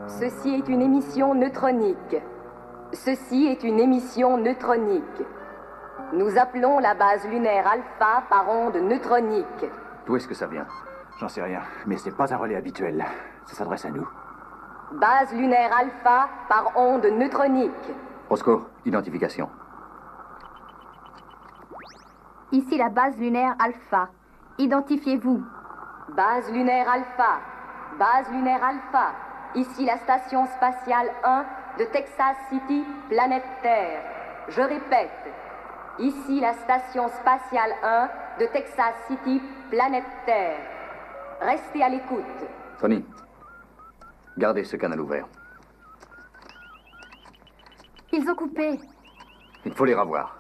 Ceci est une émission neutronique. Ceci est une émission neutronique. Nous appelons la base lunaire alpha par onde neutronique. D'où est-ce que ça vient? J'en sais rien, mais ce n'est pas un relais habituel. Ça s'adresse à nous. Base lunaire alpha par onde neutronique. Roscoe, identification. Ici la base lunaire Alpha. Identifiez-vous. Base lunaire alpha. Base lunaire alpha. Ici la station spatiale 1 de Texas City, planète Terre. Je répète. Ici la station spatiale 1 de Texas City, planète Terre. Restez à l'écoute. Tony, gardez ce canal ouvert. Ils ont coupé. Il faut les revoir.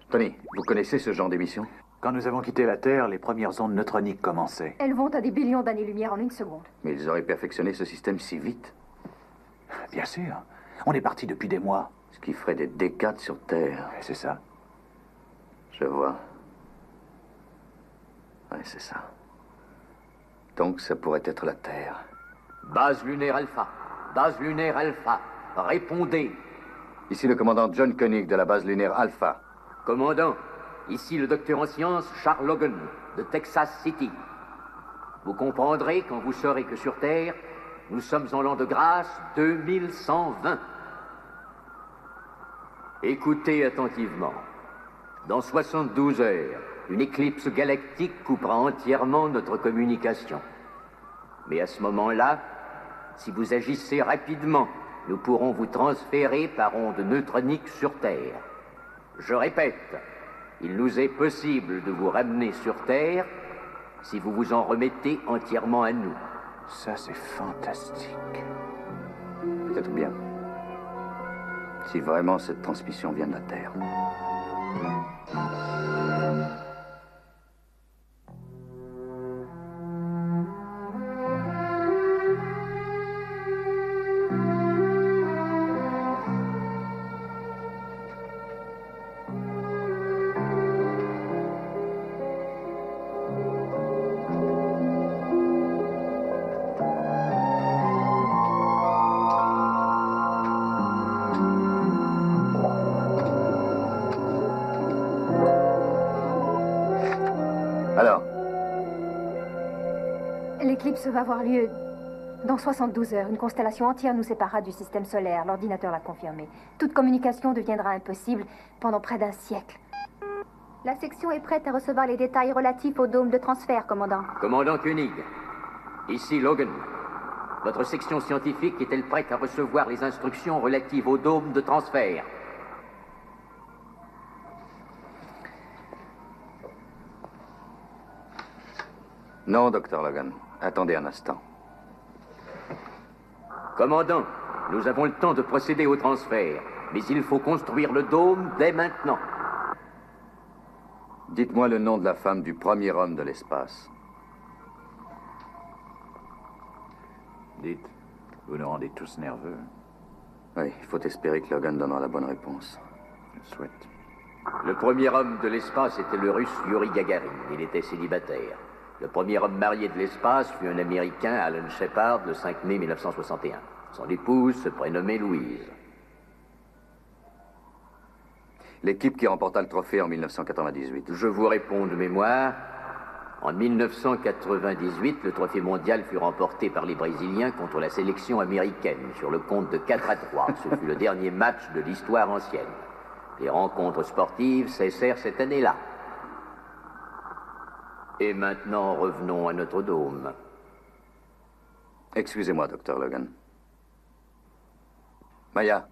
Tony, vous connaissez ce genre d'émission? Quand nous avons quitté la Terre, les premières ondes neutroniques commençaient. Elles vont à des billions d'années-lumière en une seconde. Mais ils auraient perfectionné ce système si vite. Bien sûr. On est parti depuis des mois. Ce qui ferait des décades sur Terre. Et c'est ça. Je vois. Ouais, c'est ça. Donc, ça pourrait être la Terre. Base lunaire Alpha. Base lunaire Alpha. Répondez. Ici le commandant John Koenig de la base lunaire Alpha. Commandant, ici le docteur en sciences Charles Logan, de Texas City. Vous comprendrez quand vous saurez que sur Terre, nous sommes en l'an de grâce 2120. Écoutez attentivement. Dans 72 heures, une éclipse galactique coupera entièrement notre communication. Mais à ce moment-là, si vous agissez rapidement, nous pourrons vous transférer par onde neutronique sur Terre. Je répète, il nous est possible de vous ramener sur Terre si vous vous en remettez entièrement à nous. Ça, c'est fantastique. Peut-être bien. Si vraiment cette transmission vient de la Terre. Alors, L'éclipse va avoir lieu dans 72 heures. Une constellation entière nous séparera du système solaire. L'ordinateur l'a confirmé. Toute communication deviendra impossible pendant près d'un siècle. La section est prête à recevoir les détails relatifs au dôme de transfert, commandant. Commandant Koenig, ici Logan. Votre section scientifique est-elle prête à recevoir les instructions relatives au dôme de transfert? non, docteur Logan. Attendez un instant. Commandant, nous avons le temps de procéder au transfert, mais il faut construire le dôme dès maintenant. Dites-moi le nom de la femme du premier homme de l'espace. Dites, vous nous rendez tous nerveux. Oui, il faut espérer que Logan donnera la bonne réponse. Je le souhaite. Le premier homme de l'espace était le russe Yuri Gagarin. Il était célibataire. Le premier homme marié de l'espace fut un Américain, Alan Shepard, le 5 mai 1961. Son épouse se prénommait Louise. L'équipe qui remporta le trophée en 1998. Je vous réponds de mémoire. En 1998, le trophée mondial fut remporté par les Brésiliens contre la sélection américaine sur le compte de 4-3. Ce fut le dernier match de l'histoire ancienne. Les rencontres sportives cessèrent cette année-là. Et maintenant, revenons à notre dôme. Excusez-moi, docteur Logan. Maya,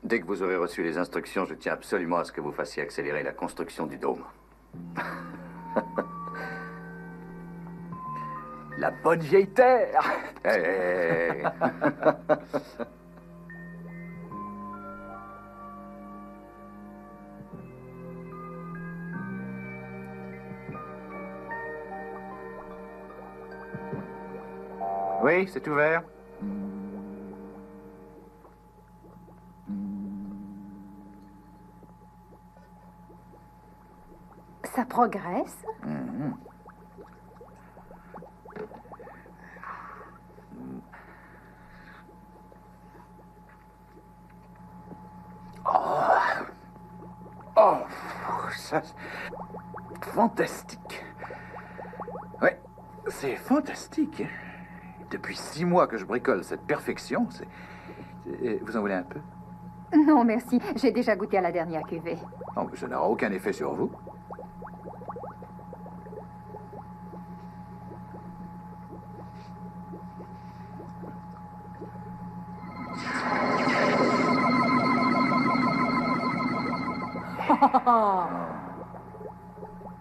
dès que vous aurez reçu les instructions, je tiens absolument à ce que vous fassiez accélérer la construction du dôme. La bonne vieille Terre! Hey, hey, hey. Oui, c'est ouvert. Ça progresse. ça, fantastique. Ouais, c'est fantastique. Depuis 6 mois que je bricole cette perfection, vous en voulez un peu? Non, merci. J'ai déjà goûté à la dernière cuvée. Oh, mais ça n'aura aucun effet sur vous.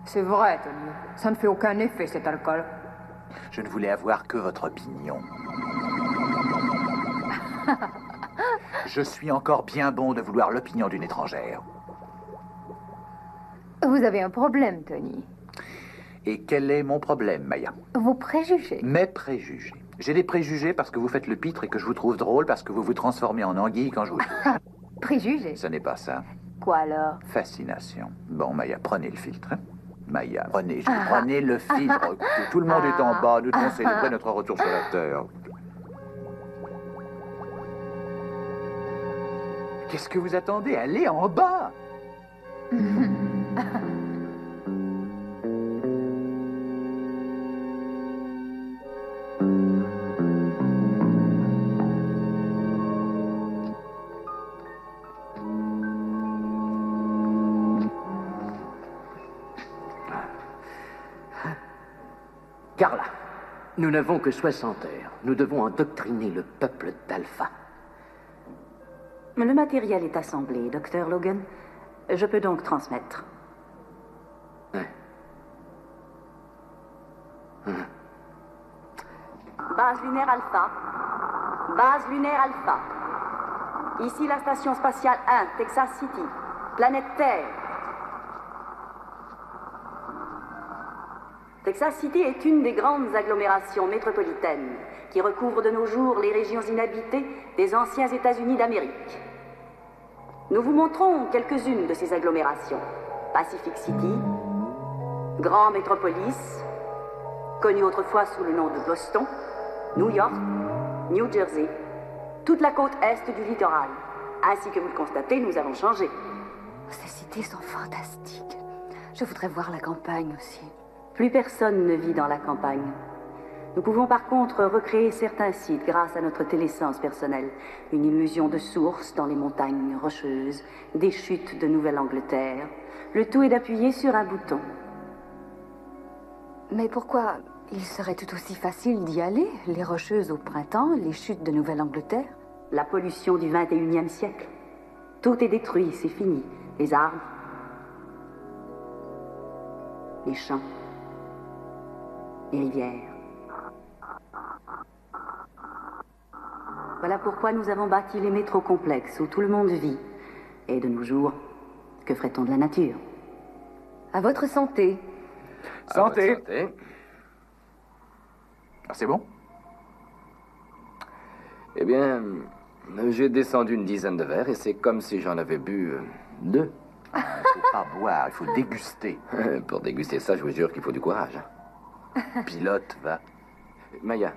C'est vrai, Tony. Ça ne fait aucun effet, cet alcool. Je ne voulais avoir que votre opinion. Je suis encore bien bon de vouloir l'opinion d'une étrangère. Vous avez un problème, Tony. Et quel est mon problème, Maya? Vos préjugés. Mes préjugés. J'ai des préjugés parce que vous faites le pitre et que je vous trouve drôle parce que vous vous transformez en anguille quand je vous touche. Préjugés? Ce n'est pas ça. Quoi alors? Fascination. Bon, Maya, prenez le filtre. Hein? Maya, prenez le filtre. Tout le monde est en bas. Nous devons célébrer notre retour sur la Terre. Qu'est-ce que vous attendez? Allez en bas! Carla, nous n'avons que 60 heures. Nous devons endoctriner le peuple d'Alpha. Le matériel est assemblé, Dr. Logan. Je peux donc transmettre. Base lunaire Alpha. Base lunaire Alpha. Ici la station spatiale 1, Texas City. Planète Terre. Texas City est une des grandes agglomérations métropolitaines qui recouvre de nos jours les régions inhabitées des anciens États-Unis d'Amérique. Nous vous montrons quelques-unes de ces agglomérations. Pacific City, Grand Métropolis, connu autrefois sous le nom de Boston, New York, New Jersey, toute la côte est du littoral. Ainsi que vous le constatez, nous avons changé. Ces cités sont fantastiques. Je voudrais voir la campagne aussi. Plus personne ne vit dans la campagne. Nous pouvons par contre recréer certains sites grâce à notre téléscience personnelle. Une illusion de source dans les montagnes rocheuses, des chutes de Nouvelle-Angleterre. Le tout est d'appuyer sur un bouton. Mais pourquoi il serait tout aussi facile d'y aller? Les rocheuses au printemps, les chutes de Nouvelle-Angleterre? La pollution du 21e siècle. Tout est détruit, c'est fini. Les arbres, les champs, les rivières. Voilà pourquoi nous avons bâti les métros complexes où tout le monde vit. Et de nos jours, que ferait-on de la nature? À votre santé. Santé. Santé. Ah, c'est bon? Eh bien, j'ai descendu une dizaine de verres et c'est comme si j'en avais bu 2. Il faut pas boire, il faut déguster. Pour déguster ça, je vous jure qu'il faut du courage. Pilote, va. Maya.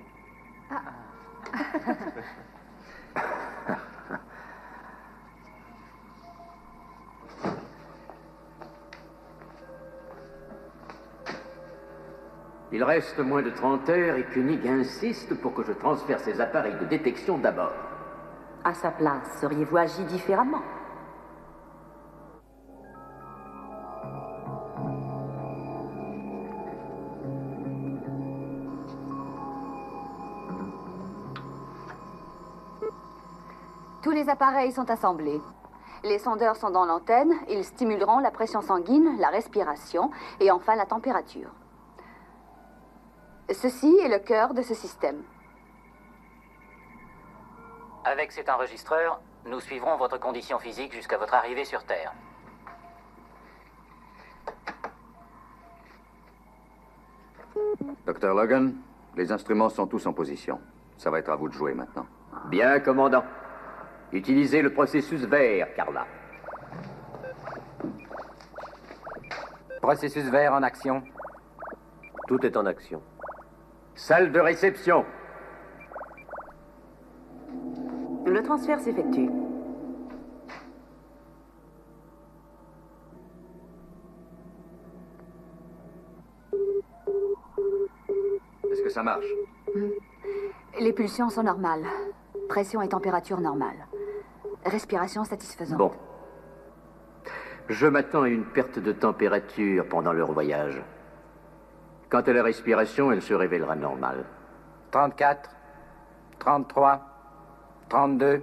Il reste moins de 30 heures et Koenig insiste pour que je transfère ces appareils de détection d'abord. À sa place, seriez-vous agi différemment? Tous les appareils sont assemblés. Les sondeurs sont dans l'antenne. Ils stimuleront la pression sanguine, la respiration et enfin la température. Ceci est le cœur de ce système. Avec cet enregistreur, nous suivrons votre condition physique jusqu'à votre arrivée sur Terre. Dr. Logan, les instruments sont tous en position. Ça va être à vous de jouer maintenant. Bien, commandant. Utilisez le processus vert, Carla. Processus vert en action. Tout est en action. Salle de réception. Le transfert s'effectue. ça marche. Les pulsions sont normales. Pression et température normales. Respiration satisfaisante. Bon. Je m'attends à une perte de température pendant leur voyage. Quant à la respiration, elle se révélera normale. 34, 33, 32,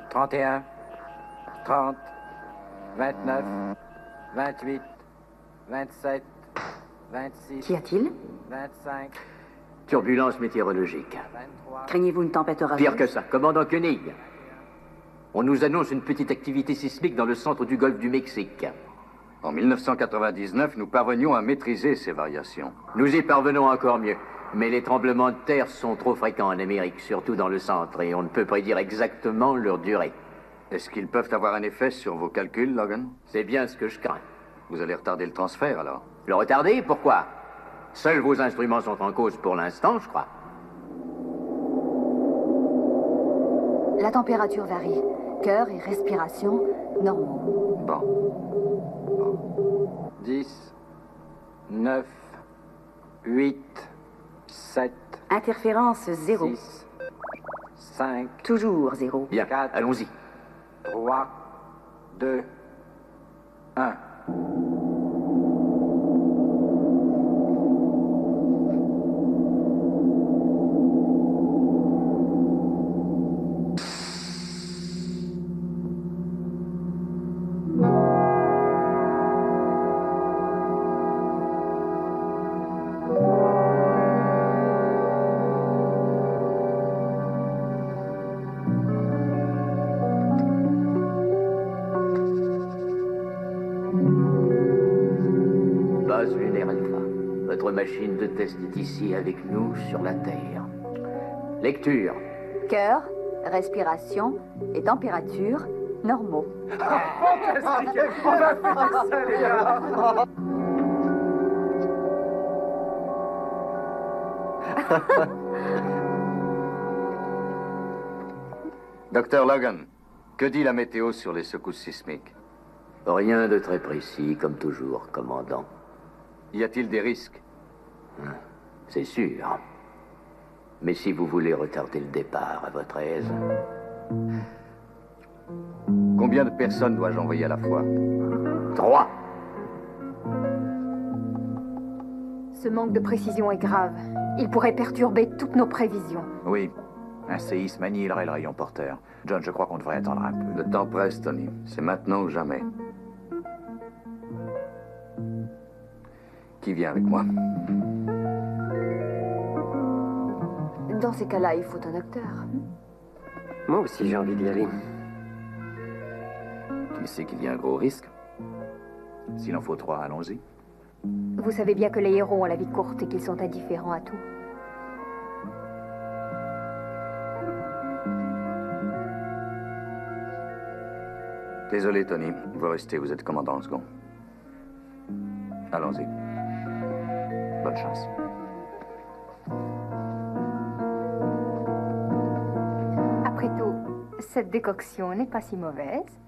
31, 30, 29, 28, 27, 26... Qu'y a-t-il? 25... Turbulence météorologique. 23... Craignez-vous une tempête orageuse? Pire que ça. Commandant Koenig, on nous annonce une petite activité sismique dans le centre du golfe du Mexique. En 1999, nous parvenions à maîtriser ces variations. Nous y parvenons encore mieux. Mais les tremblements de terre sont trop fréquents en Amérique, surtout dans le centre, et on ne peut prédire exactement leur durée. Est-ce qu'ils peuvent avoir un effet sur vos calculs, Logan? C'est bien ce que je crains. Vous allez retarder le transfert, alors? Le retarder? Pourquoi? Seuls vos instruments sont en cause pour l'instant, je crois. La température varie. Cœur et respiration normaux. Bon. 10, 9, 8, 7... Interférence 0. 6, 5... Toujours 0. Bien, 4, allons-y. 3, 2, 1... Base lunaire Alpha. Votre machine de test est ici avec nous sur la Terre. Lecture. Cœur, respiration et température normaux. Fantastique! On va finir ça, les gars! Docteur Logan, que dit la météo sur les secousses sismiques? Rien de très précis, comme toujours, commandant. Y a-t-il des risques? C'est sûr. Mais si vous voulez retarder le départ à votre aise... Combien de personnes dois-je envoyer à la fois? 3. Ce manque de précision est grave. Il pourrait perturber toutes nos prévisions. Oui, un séisme annihilerait le rayon porteur. John, je crois qu'on devrait attendre un peu. Le temps presse, Tony. C'est maintenant ou jamais. Qui vient avec moi? Dans ces cas-là, il faut un docteur. Moi aussi, j'ai envie d'y aller. Tu sais qu'il y a un gros risque. S'il en faut 3, allons-y. Vous savez bien que les héros ont la vie courte et qu'ils sont indifférents à tout. Désolé, Tony. Vous restez, vous êtes commandant en second. Allons-y. Bonne chance. Après tout, cette décoction n'est pas si mauvaise.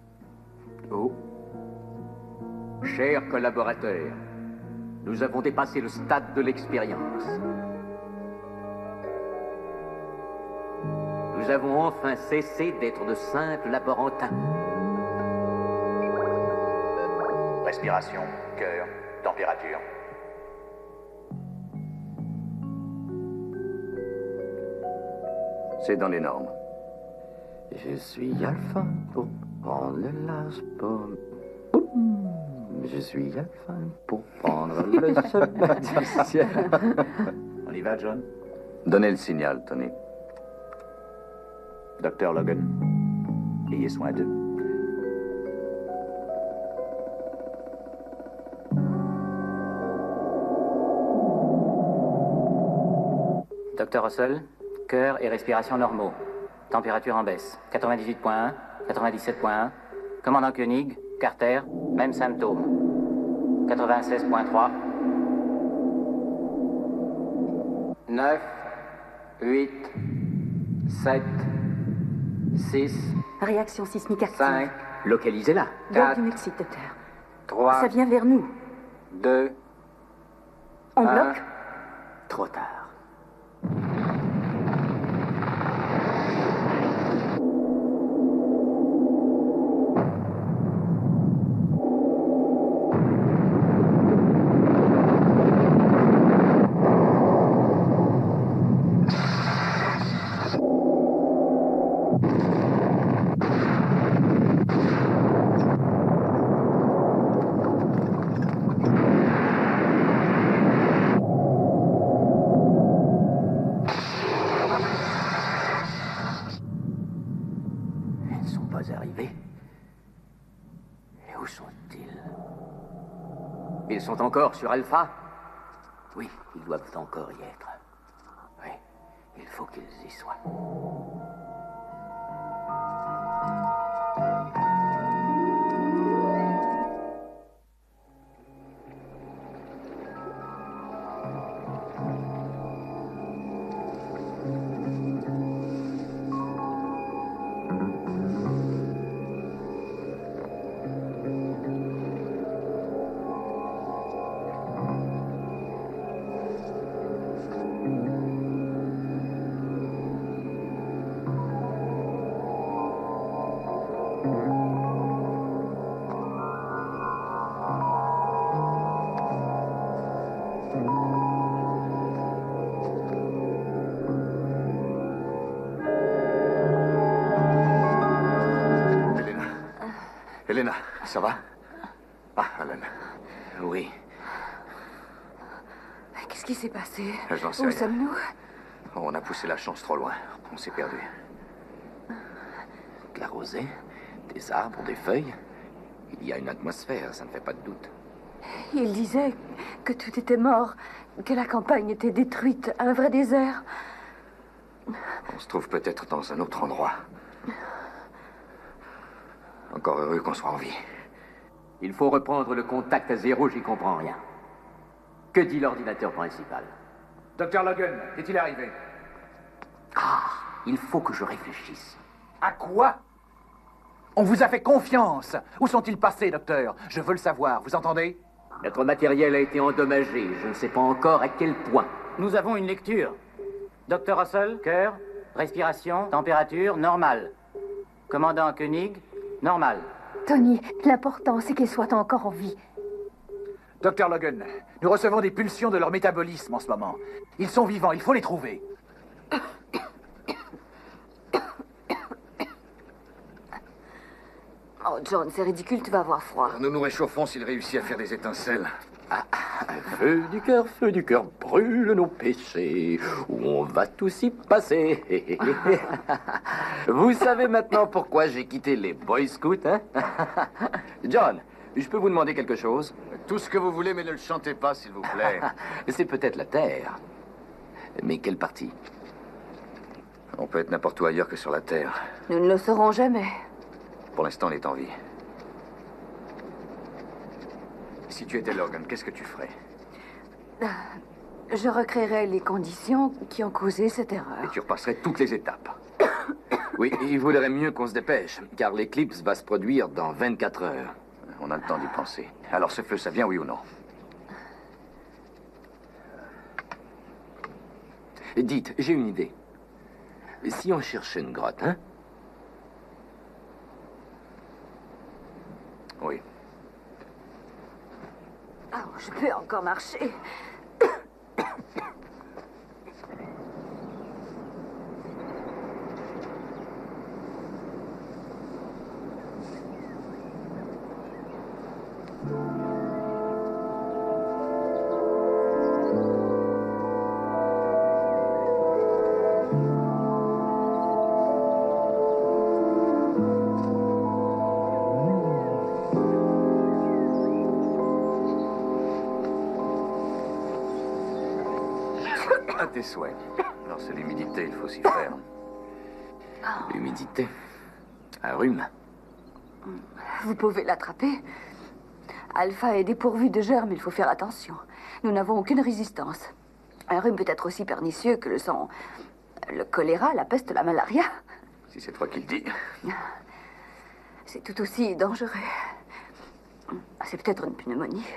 Oh. Chers collaborateurs, nous avons dépassé le stade de l'expérience. Nous avons enfin cessé d'être de simples laborantins. Respiration, cœur, température. C'est dans les normes. Je suis Alpha pour prendre le large pomme. Je suis Alpha pour prendre le chemin du ciel. On y va, John? Donnez le signal, Tony. Docteur Logan, ayez soin d'eux. Docteur Russell, cœur et respiration normaux. Température en baisse. 98.1, 97.1. Commandant Koenig, Carter, même symptômes. 96.3. 9, 8, 7, 6, Réaction sismique active. 5, Localisez-la. Golfe 4, du Mexique, docteur. 3, Ça vient vers nous. 2, On Un. bloque? Trop tard. pas arrivés. Et où sont-ils? Ils sont encore sur Alpha? Oui, ils doivent encore y être. Oui, il faut qu'ils y soient. Elena, ça va? Ah, Alan. Oui. Qu'est-ce qui s'est passé? J'en sais Où rien. sommes-nous? On a poussé la chance trop loin. On s'est perdu. De la rosée, des arbres, des feuilles. Il y a une atmosphère, ça ne fait pas de doute. Il disait que tout était mort, que la campagne était détruite, un vrai désert. On se trouve peut-être dans un autre endroit. Encore heureux qu'on soit en vie. Il faut reprendre le contact à zéro, j'y comprends rien. Que dit l'ordinateur principal? Dr. Logan, est-il arrivé? Ah, il faut que je réfléchisse. À quoi? On vous a fait confiance. Où sont-ils passés, docteur? Je veux le savoir, vous entendez? Notre matériel a été endommagé. Je ne sais pas encore à quel point. Nous avons une lecture. Docteur Russell, cœur, respiration, température, normale. Commandant Koenig, normal. Tony, l'important, c'est qu'ils soient encore en vie. Dr. Logan, nous recevons des pulsions de leur métabolisme en ce moment. Ils sont vivants, il faut les trouver. Oh, John, c'est ridicule, tu vas avoir froid. Nous nous réchauffons s'il réussit à faire des étincelles. Feu du cœur, brûle nos péchés, où on va tous y passer. Vous savez maintenant pourquoi j'ai quitté les Boy Scouts, hein? John, je peux vous demander quelque chose? Tout ce que vous voulez, mais ne le chantez pas, s'il vous plaît. C'est peut-être la Terre. Mais quelle partie? On peut être n'importe où ailleurs que sur la Terre. Nous ne le saurons jamais. Pour l'instant, on est en vie. Si tu étais Logan, qu'est-ce que tu ferais? Je recréerai les conditions qui ont causé cette Et erreur. tu repasserais toutes les étapes. Oui, il vaudrait mieux qu'on se dépêche, car l'éclipse va se produire dans 24 heures. On a le temps d'y penser. Alors ce feu, ça vient, oui ou non? Dites, j'ai une idée. Si on cherchait une grotte, hein? Oui. Oh, je peux encore marcher. À tes souhaits. Alors c'est l'humidité, il faut s'y faire. L'humidité. Un rhume. Vous pouvez l'attraper. Alpha est dépourvu de germes, il faut faire attention. Nous n'avons aucune résistance. Un rhume peut être aussi pernicieux que le sang, le choléra, la peste, la malaria. Si c'est toi qui le dis. C'est tout aussi dangereux. C'est peut-être une pneumonie.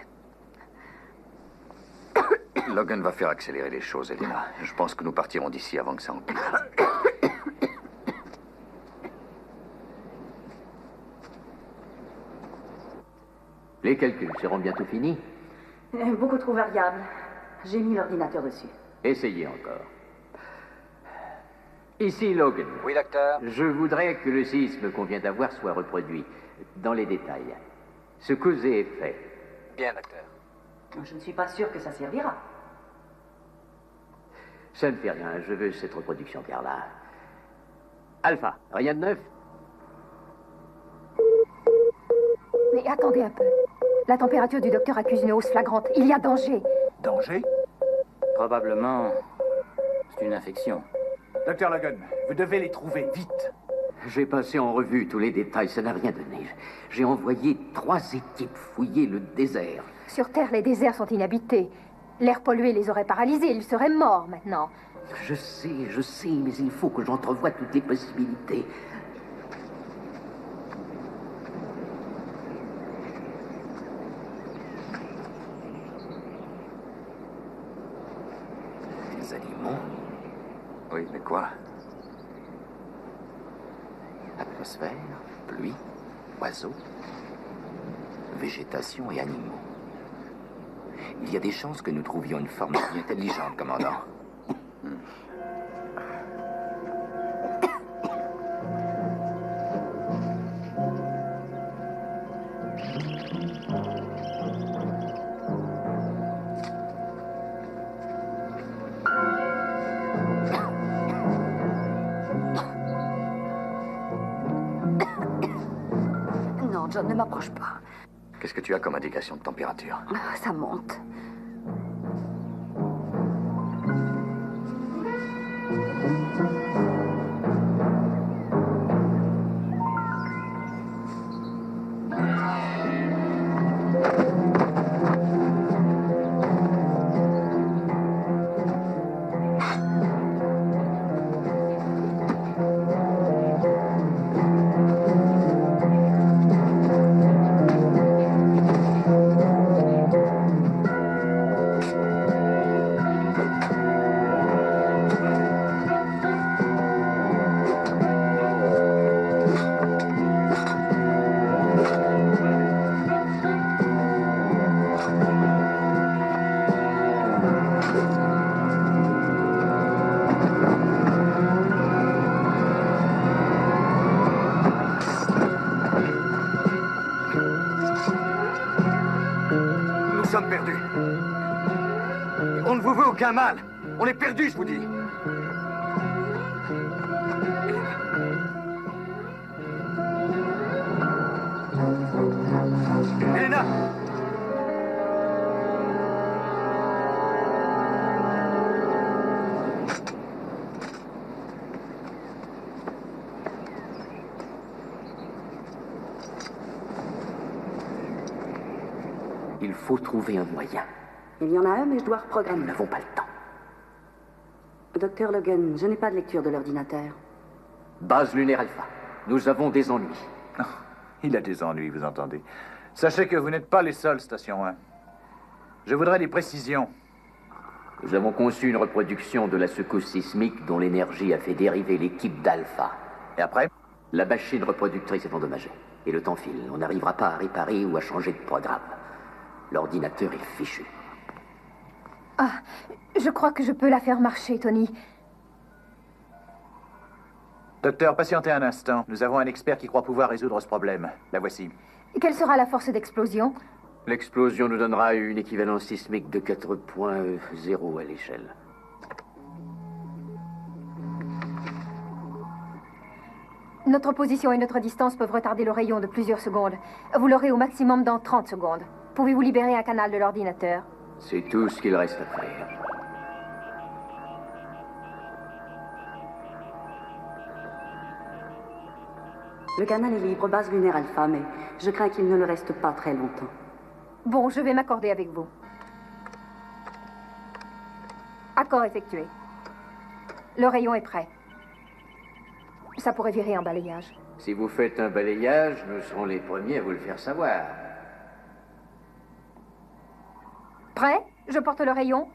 Logan va faire accélérer les choses, Elena. Je pense que nous partirons d'ici avant que ça empire. Les calculs seront bientôt finis. Beaucoup trop variable. J'ai mis l'ordinateur dessus. Essayez encore. Ici, Logan. Oui, docteur. Je voudrais que le séisme qu'on vient d'avoir soit reproduit dans les détails. Ce causé est fait. Bien, docteur. Je ne suis pas sûr que ça servira. Ça ne fait rien, je veux cette reproduction, Carla. Alpha, rien de neuf? attendez un peu. La température du docteur accuse une hausse flagrante. Il y a danger. Danger? Probablement, c'est une infection. Docteur Logan, vous devez les trouver, vite. J'ai passé en revue tous les détails, ça n'a rien donné. J'ai envoyé 3 équipes fouiller le désert. Sur Terre, les déserts sont inhabités. L'air pollué les aurait paralysés. Ils seraient morts maintenant. Je sais, mais il faut que j'entrevoie toutes les possibilités. Des animaux? Oui, mais quoi? Atmosphère, pluie, oiseaux, végétation et animaux. Il y a des chances que nous trouvions une forme de vie intelligente, commandant. Non, John, ne m'approche pas. Qu'est-ce que tu as comme indication de température? Ça monte. Nous sommes perdus. On ne vous veut aucun mal. On est perdus, je vous dis. Elena! Il faut trouver un moyen. Il y en a un, mais je dois reprogrammer. Nous n'avons pas le temps. Docteur Logan, je n'ai pas de lecture de l'ordinateur. Base lunaire alpha. Nous avons des ennuis. Oh, il a des ennuis, vous entendez. Sachez que vous n'êtes pas les seuls, Station 1. Je voudrais des précisions. Nous avons conçu une reproduction de la secousse sismique dont l'énergie a fait dériver l'équipe d'Alpha. Et après? La machine reproductrice est endommagée. Et le temps file. On n'arrivera pas à réparer ou à changer de programme. L'ordinateur est fichu. Ah, je crois que je peux la faire marcher, Tony. Docteur, patientez un instant. Nous avons un expert qui croit pouvoir résoudre ce problème. La voici. Quelle sera la force d'explosion? L'explosion nous donnera une équivalence sismique de 4.0 à l'échelle. Notre position et notre distance peuvent retarder le rayon de plusieurs secondes. Vous l'aurez au maximum dans 30 secondes. Pouvez-vous libérer un canal de l'ordinateur? C'est tout ce qu'il reste à faire. Le canal est libre, base lunaire alpha, mais je crains qu'il ne le reste pas très longtemps. Bon, je vais m'accorder avec vous. Accord effectué. Le rayon est prêt. Ça pourrait virer en balayage. Si vous faites un balayage, nous serons les premiers à vous le faire savoir. Prêt? Je porte le rayon.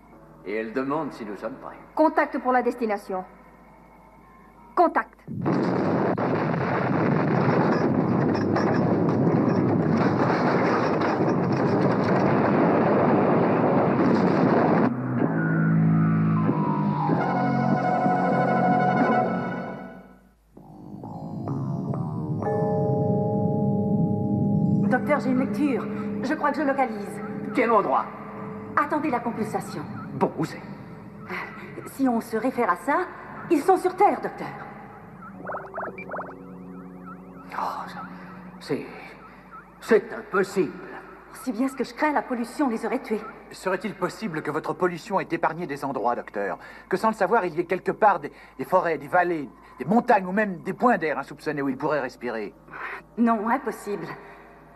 Et elle demande si nous sommes prêts. Contact pour la destination. Contact. Docteur, j'ai une lecture. Je crois que je localise. Quel endroit? Attendez la compulsation. Bon, où c'est? Si on se réfère à ça, ils sont sur Terre, docteur. C'est impossible. Si bien ce que je crains, la pollution les aurait tués. Serait-il possible que votre pollution ait épargné des endroits, docteur? Que sans le savoir, il y ait quelque part des forêts, des vallées, des montagnes ou même des points d'air insoupçonnés où ils pourraient respirer? Non, impossible.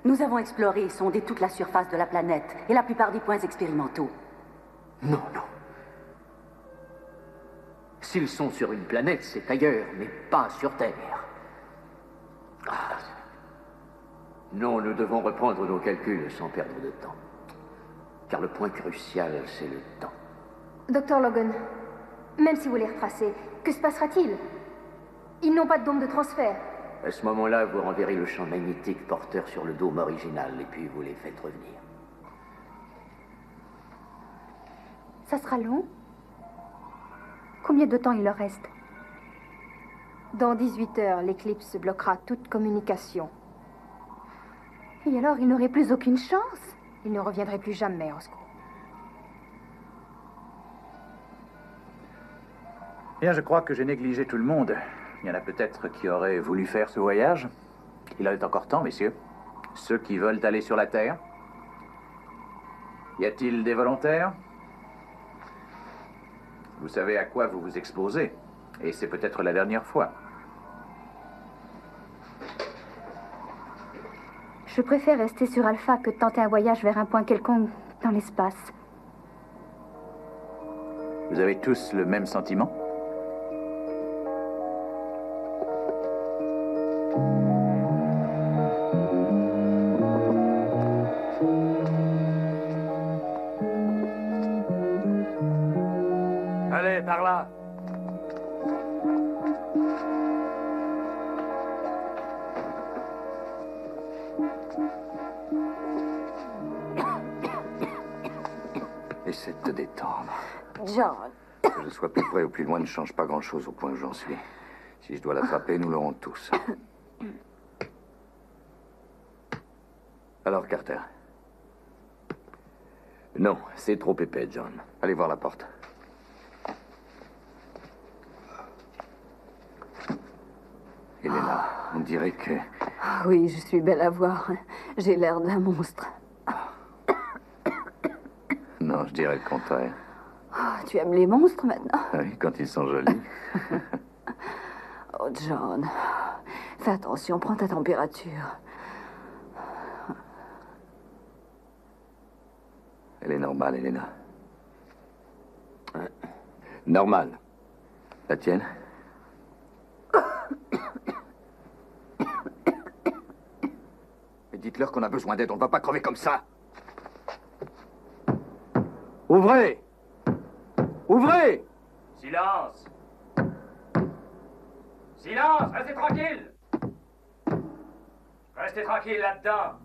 Nous avons exploré et sondé toute la surface de la planète et la plupart des points expérimentaux. Non, non. S'ils sont sur une planète, c'est ailleurs, mais pas sur Terre. Ah. Non, nous devons reprendre nos calculs sans perdre de temps. Car le point crucial, c'est le temps. Docteur Logan, même si vous les retracez, que se passera-t-il? Ils n'ont pas de dôme de transfert. À ce moment-là, vous renverrez le champ magnétique porteur sur le dôme original et puis vous les faites revenir. Ça sera long? Combien de temps il leur reste? Dans 18 heures, l'éclipse bloquera toute communication. Et alors, ils n'auraient plus aucune chance? Ils ne reviendraient plus jamais, Roscoe. Bien, je crois que j'ai négligé tout le monde. Il y en a peut-être qui auraient voulu faire ce voyage. Il en est encore temps, messieurs. Ceux qui veulent aller sur la Terre. Y a-t-il des volontaires? Vous savez à quoi vous vous exposez. Et c'est peut-être la dernière fois. Je préfère rester sur Alpha que de tenter un voyage vers un point quelconque dans l'espace. Vous avez tous le même sentiment? Allez, par là. Essaie de te détendre. John. Que je sois plus près ou plus loin ne change pas grand-chose au point où j'en suis. Si je dois l'attraper, nous l'aurons tous. Alors, Carter? Non, c'est trop épais, John. Allez voir la porte. Elena, on dirait que... Ah oui, je suis belle à voir. J'ai l'air d'un monstre. Non, je dirais le contraire. Oh, tu aimes les monstres maintenant? Oui, quand ils sont jolis. Oh, John. Fais attention, prends ta température. Elle est normale, Elena. Normal. La tienne? Mais dites-leur qu'on a besoin d'aide, on ne va pas crever comme ça. Ouvrez! Ouvrez! Silence! Silence! Restez tranquille! Restez tranquille là-dedans!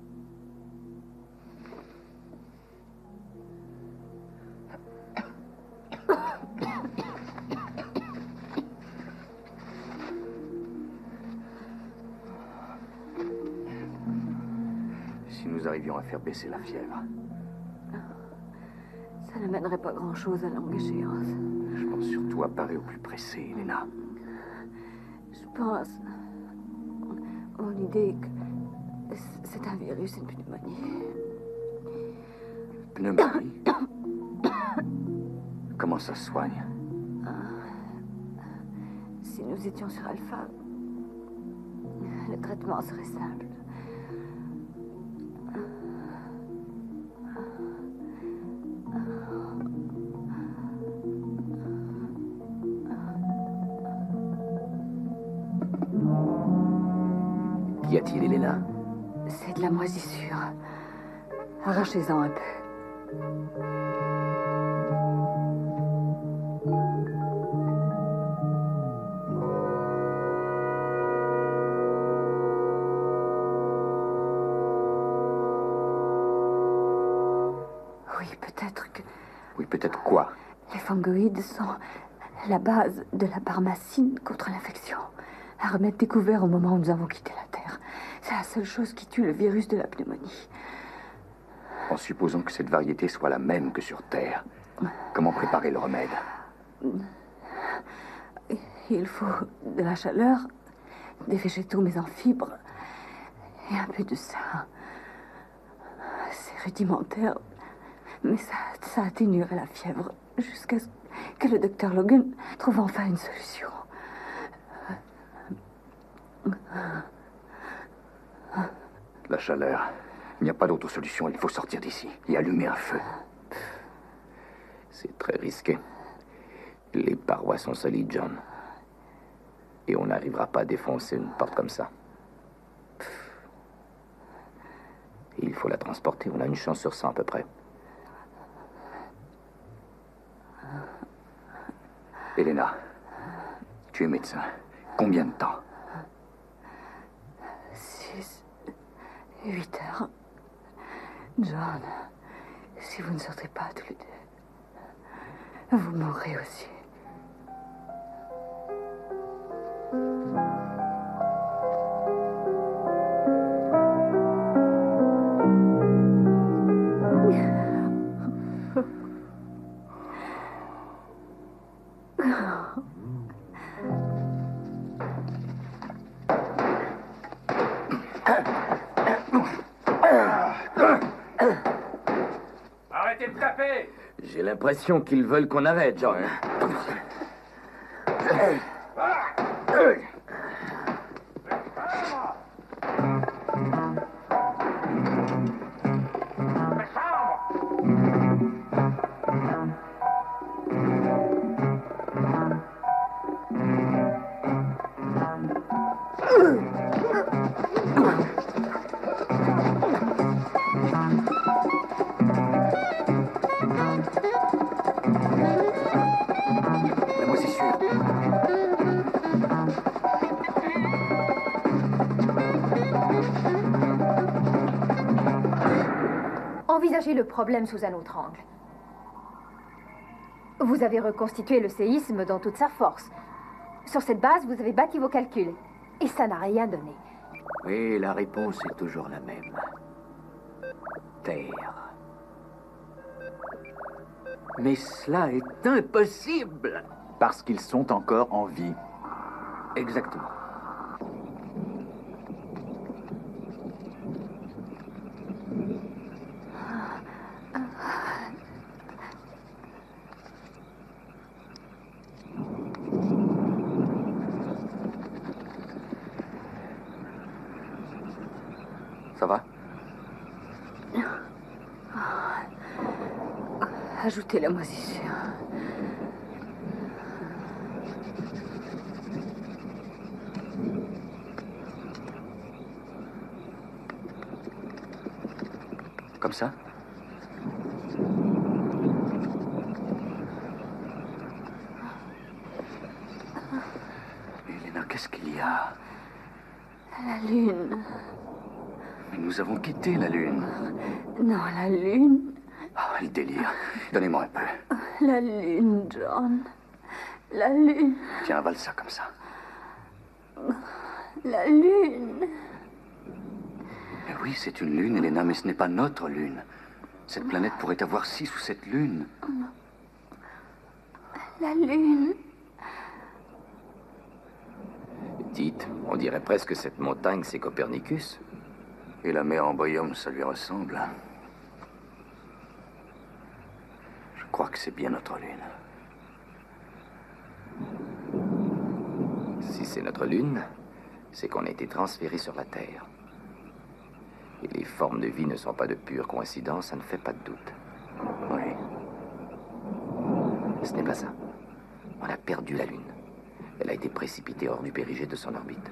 Si nous arrivions à faire baisser la fièvre. Ça n'amènerait pas grand-chose à longue échéance. Je pense surtout à parer au plus pressé, Elena. Je pense... Mon idée que c'est un virus, une pneumonie. Pneumonie? Comment ça se soigne? Si nous étions sur Alpha, le traitement serait simple. Qu'y a-t-il, Elena? C'est de la moisissure. Arrachez-en un peu. Oui, peut-être que... Oui, peut-être quoi? Les fungoïdes sont la base de la barmacine contre l'infection. Un remède découvert au moment où nous avons quitté la Terre. C'est la seule chose qui tue le virus de la pneumonie. En supposant que cette variété soit la même que sur Terre, comment préparer le remède? Il faut de la chaleur, des végétaux mais en fibres, et un peu de sang. rudimentaire, mais ça atténuerait la fièvre jusqu'à ce que le docteur Logan trouve enfin une solution. La chaleur. Il n'y a pas d'autre solution. Il faut sortir d'ici et allumer un feu. C'est très risqué. Les parois sont solides, John. Et on n'arrivera pas à défoncer une porte comme ça. Et il faut la transporter. On a une chance sur 100 à peu près. Elena, tu es médecin. Combien de temps? 6, 8 heures. John, si vous ne sortez pas tous les deux, vous mourrez aussi. Arrêtez de taper! J'ai l'impression qu'ils veulent qu'on arrête, John. La moisissure. Envisagez le problème sous un autre angle. Vous avez reconstitué le séisme dans toute sa force. Sur cette base, vous avez bâti vos calculs. Et ça n'a rien donné. Oui, la réponse est toujours la même. Terre. Mais cela est impossible. Parce qu'ils sont encore en vie. Exactement. Ça va? Ajoutez la moisissure. Comme ça? Elena, qu'est-ce qu'il y a? La lune. Mais nous avons quitté la Lune. Non, la lune. Ah, le délire. Donnez-moi un peu. La lune, John. La lune. Tiens, avale ça comme ça. La lune. Mais oui, c'est une lune, Elena, mais ce n'est pas notre lune. Cette planète pourrait avoir 6 ou 7 lunes. La lune. Dites, on dirait presque que cette montagne, c'est Copernicus. Et la mer en Boyum, ça lui ressemble. Je crois que c'est bien notre lune. Si c'est notre lune, c'est qu'on a été transféré sur la Terre. Et les formes de vie ne sont pas de pure coïncidence, ça ne fait pas de doute. Oui. Ce n'est pas ça. On a perdu la Lune. Elle a été précipitée hors du périgée de son orbite.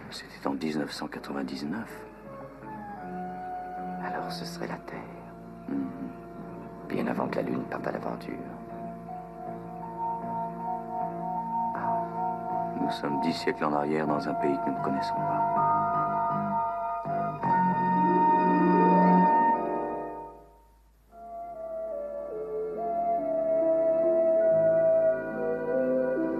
C'était en 1999. Alors ce serait la Terre. Bien avant que la Lune parte à l'aventure. Nous sommes 10 siècles en arrière dans un pays que nous ne connaissons pas.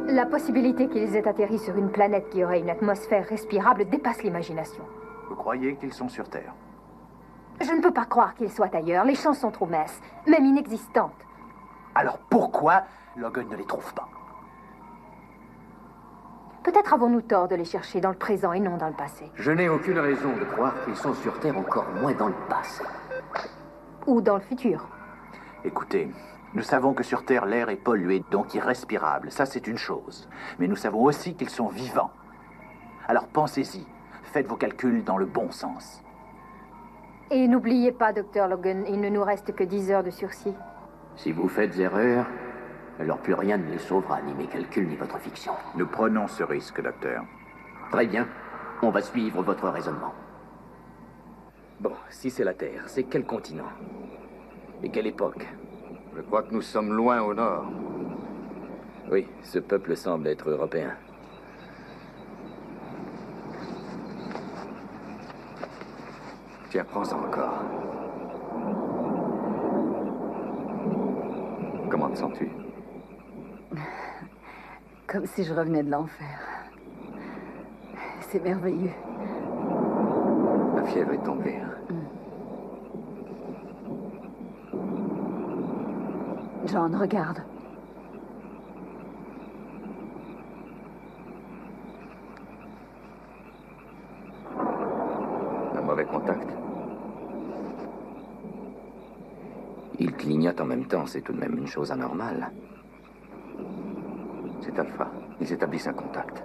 La possibilité qu'ils aient atterri sur une planète qui aurait une atmosphère respirable dépasse l'imagination. Vous croyez qu'ils sont sur Terre? Je ne peux pas croire qu'ils soient ailleurs. Les chances sont trop minces, même inexistantes. Alors pourquoi Logan ne les trouve pas? Peut-être avons-nous tort de les chercher dans le présent et non dans le passé. Je n'ai aucune raison de croire qu'ils sont sur Terre, encore moins dans le passé. Ou dans le futur. Écoutez, nous savons que sur Terre, l'air est pollué, donc irrespirable. Ça, c'est une chose. Mais nous savons aussi qu'ils sont vivants. Alors pensez-y. Faites vos calculs dans le bon sens. Et n'oubliez pas, Dr. Logan, il ne nous reste que 10 heures de sursis. Si vous faites erreur, alors plus rien ne les sauvera, ni mes calculs, ni votre fiction. Nous prenons ce risque, docteur. Très bien. On va suivre votre raisonnement. Bon, si c'est la Terre, c'est quel continent? Et quelle époque? Je crois que nous sommes loin au nord. Oui, ce peuple semble être européen. Tiens, prends-en encore. Comment te sens-tu? Comme si je revenais de l'enfer. C'est merveilleux. La fièvre est tombée. Hein? John, regarde. Un mauvais contact. Ils clignotent en même temps, c'est tout de même une chose anormale. C'est Alpha. Ils établissent un contact.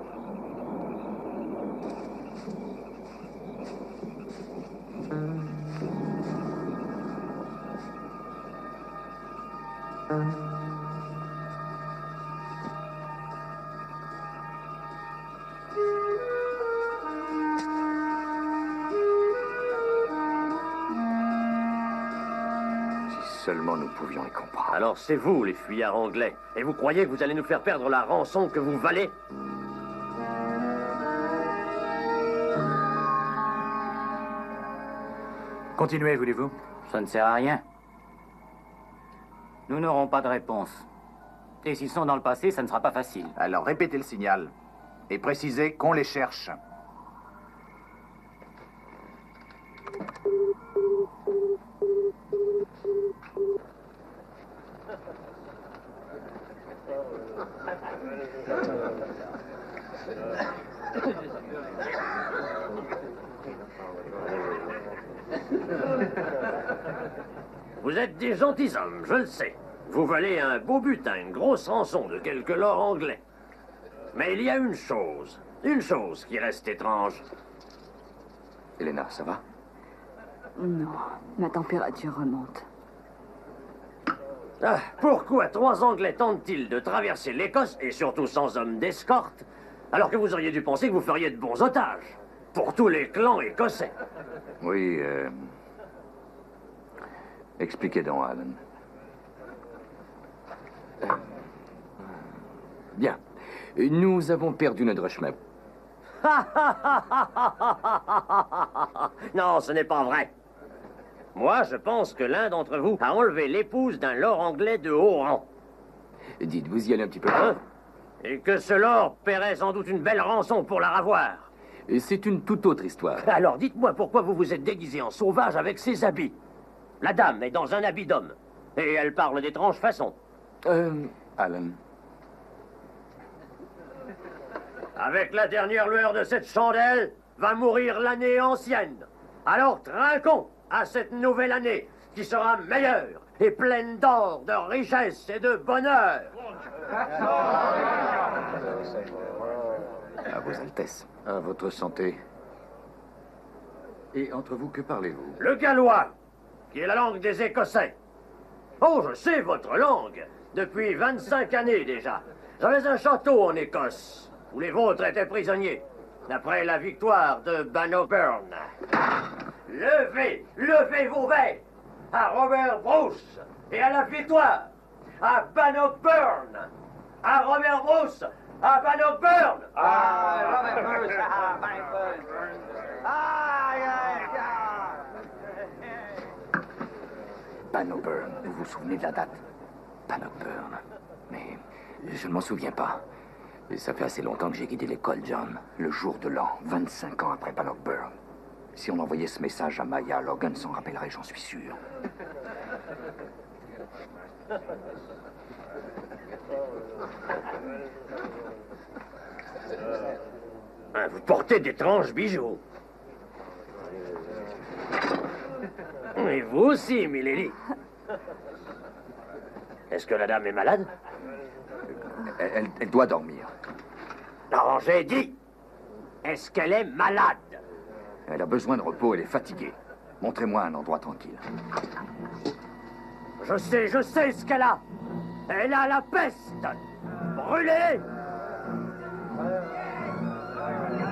Seulement nous pouvions y comprendre. Alors c'est vous, les fuyards anglais. Et vous croyez que vous allez nous faire perdre la rançon que vous valez? Continuez, voulez-vous? Ça ne sert à rien. Nous n'aurons pas de réponse. Et s'ils sont dans le passé, ça ne sera pas facile. Alors répétez le signal. Et précisez qu'on les cherche. Vous êtes des gentilshommes, je le sais. Vous valez un beau butin, une grosse rançon de quelques lords anglais. Mais il y a une chose qui reste étrange. Elena, ça va? Non, ma température remonte. Ah, pourquoi 3 Anglais tentent-ils de traverser l'Écosse, et surtout sans homme d'escorte, alors que vous auriez dû penser que vous feriez de bons otages, pour tous les clans écossais? Oui, expliquez donc, Alan. Bien. Nous avons perdu notre chemin. Non, ce n'est pas vrai. Moi, je pense que l'un d'entre vous a enlevé l'épouse d'un lord anglais de haut rang. Dites, vous y allez un petit peu. Hein? Et que ce lord paierait sans doute une belle rançon pour la ravoir. C'est une toute autre histoire. Alors, dites-moi pourquoi vous vous êtes déguisé en sauvage avec ses habits. La dame est dans un habit d'homme. Et elle parle d'étranges façons. Alan. Avec la dernière lueur de cette chandelle, va mourir l'année ancienne. Alors trinquons à cette nouvelle année, qui sera meilleure et pleine d'or, de richesse et de bonheur. À vos Altesses. À votre santé. Et entre vous, que parlez-vous? Le gallois, qui est la langue des Écossais. Oh, je sais votre langue. Depuis 25 années déjà. J'avais un château en Écosse, où les vôtres étaient prisonniers, après la victoire de Bannockburn. Levez, levez vos verres à Robert Bruce et à la victoire, à Bannockburn, à Robert Bruce, à Bannockburn. Robert Bruce, Bannockburn. Bannockburn, vous vous souvenez de la date? Bannockburn. Mais je ne m'en souviens pas. Ça fait assez longtemps que j'ai quitté l'école, John. Le jour de l'an, 25 ans après Bannockburn. Si on envoyait ce message à Maya, Logan s'en rappellerait, j'en suis sûr. Vous portez d'étranges bijoux. Et vous aussi, Milady. Est-ce que la dame est malade? Elle doit dormir. Non, j'ai dit. Est-ce qu'elle est malade? Elle a besoin de repos, elle est fatiguée. Montrez-moi un endroit tranquille. Je sais ce qu'elle a. Elle a la peste. Brûlez!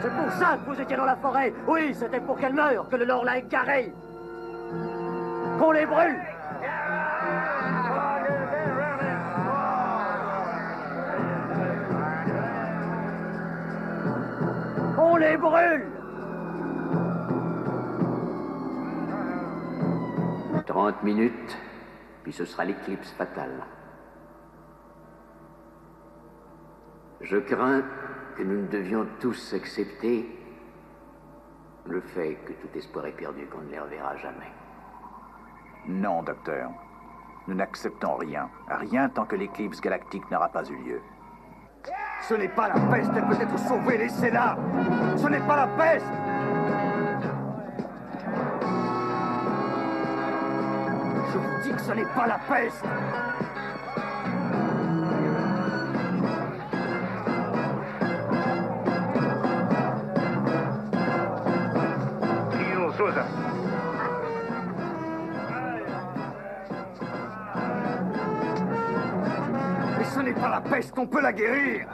C'est pour ça que vous étiez dans la forêt. Oui, c'était pour qu'elle meure que le Lord l'a égarée. Qu'on les brûle! On les brûle! 30 minutes, puis ce sera l'éclipse fatale. Je crains que nous ne devions tous accepter le fait que tout espoir est perdu, qu'on ne les reverra jamais. Non, docteur. Nous n'acceptons rien. Rien tant que l'éclipse galactique n'aura pas eu lieu. Ce n'est pas la peste, elle peut être sauvée, laissez-la! Ce n'est pas la peste! Je vous dis que ce n'est pas la peste! Mais ce n'est pas la peste, on peut la guérir!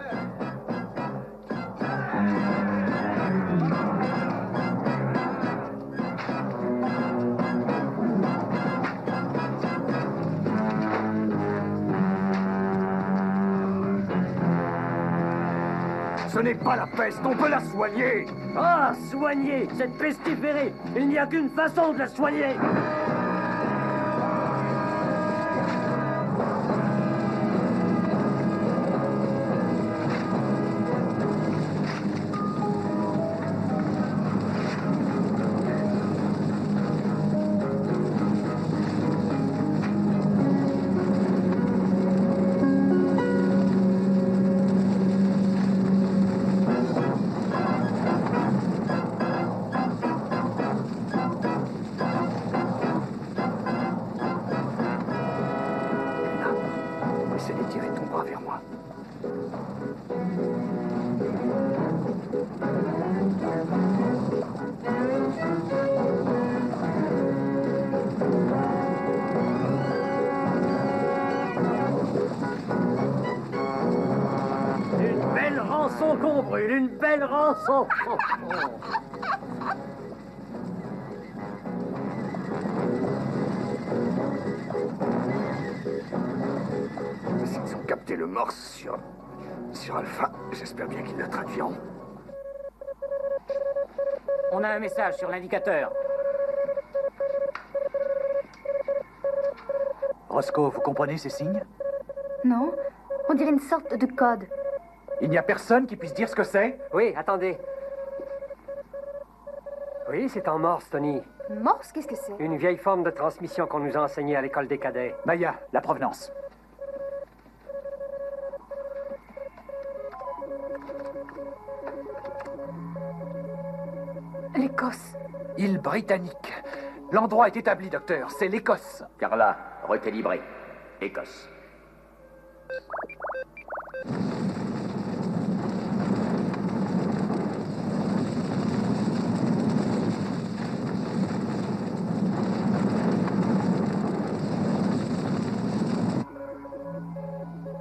Ce n'est pas la peste, on peut la soigner! Ah, soigner! Cette pestiférée! Il n'y a qu'une façon de la soigner! Essaie d'étirer ton bras vers moi. Une belle rançon qu'on brûle, une belle rançon! S'ils ont capté le morse sur Alpha, j'espère bien qu'ils le traduiront. On a un message sur l'indicateur. Roscoe, vous comprenez ces signes? Non, on dirait une sorte de code. Il n'y a personne qui puisse dire ce que c'est? Oui, attendez. Oui, c'est en morse, Tony. Morse, qu'est-ce que c'est? Une vieille forme de transmission qu'on nous a enseignée à l'école des cadets. Maya, la provenance. L'Écosse. Île britannique. L'endroit est établi, docteur. C'est l'Écosse. Carla, recalibré. Écosse.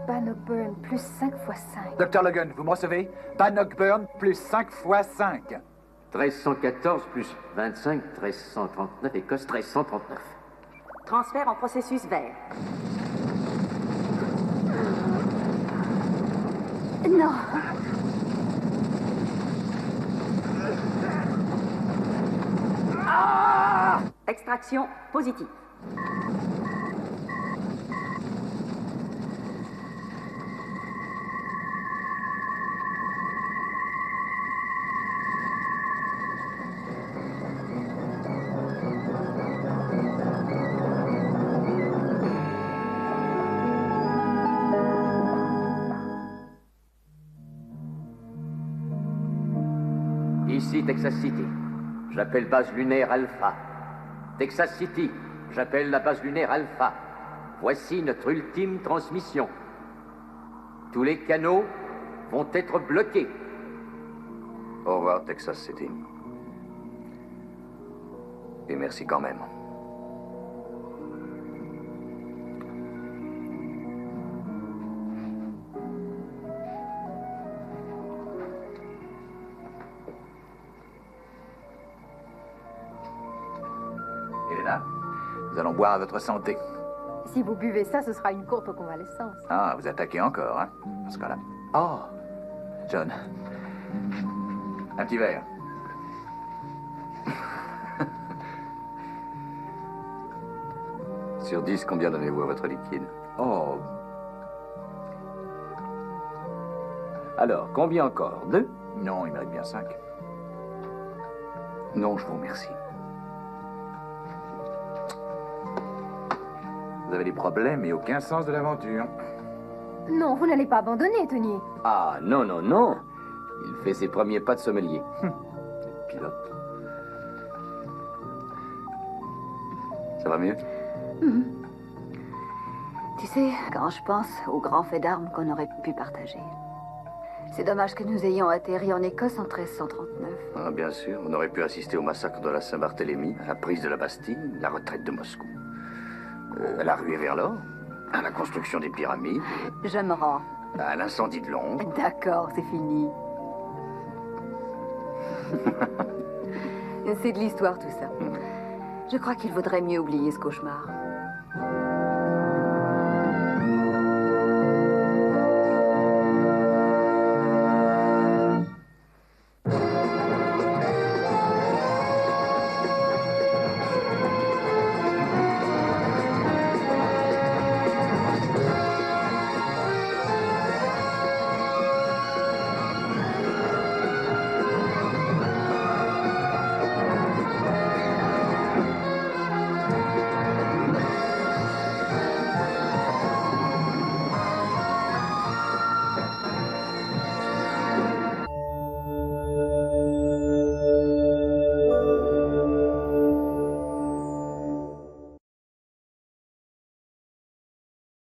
Bannockburn, plus 5 x 5. Docteur Logan, vous me recevez? Bannockburn, plus 5 x 5. 1314 plus 25, 1339, Écosse, 1339. Transfert en processus vert. Non. Extraction positive. Ici, Texas City. J'appelle base lunaire Alpha. Texas City, J'appelle la base lunaire Alpha. Voici notre ultime transmission. Tous les canaux vont être bloqués. Au revoir, Texas City. Et merci quand même. Elena, nous allons boire à votre santé. Si vous buvez ça, ce sera une courte convalescence. Ah, vous attaquez encore, hein, dans ce cas-là. Oh, John. Un petit verre. Sur 10, combien donnez-vous à votre liquide? Oh, Alors, combien encore? 2? non, il mérite bien 5. Non, je vous remercie. Vous avez des problèmes et aucun sens de l'aventure. Non, vous n'allez pas abandonner, Tony. Ah, non, non, non. Il fait ses premiers pas de sommelier. Pilote. Ça va mieux? Tu sais, quand je pense aux grands faits d'armes qu'on aurait pu partager, c'est dommage que nous ayons atterri en Écosse en 1339. Ah, bien sûr, on aurait pu assister au massacre de la Saint-Barthélemy, à la prise de la Bastille, la retraite de Moscou, à la ruée vers l'or, à la construction des pyramides, Je me rends. à l'incendie de Londres. D'accord, c'est fini. C'est de l'histoire tout ça. Je crois qu'il vaudrait mieux oublier ce cauchemar.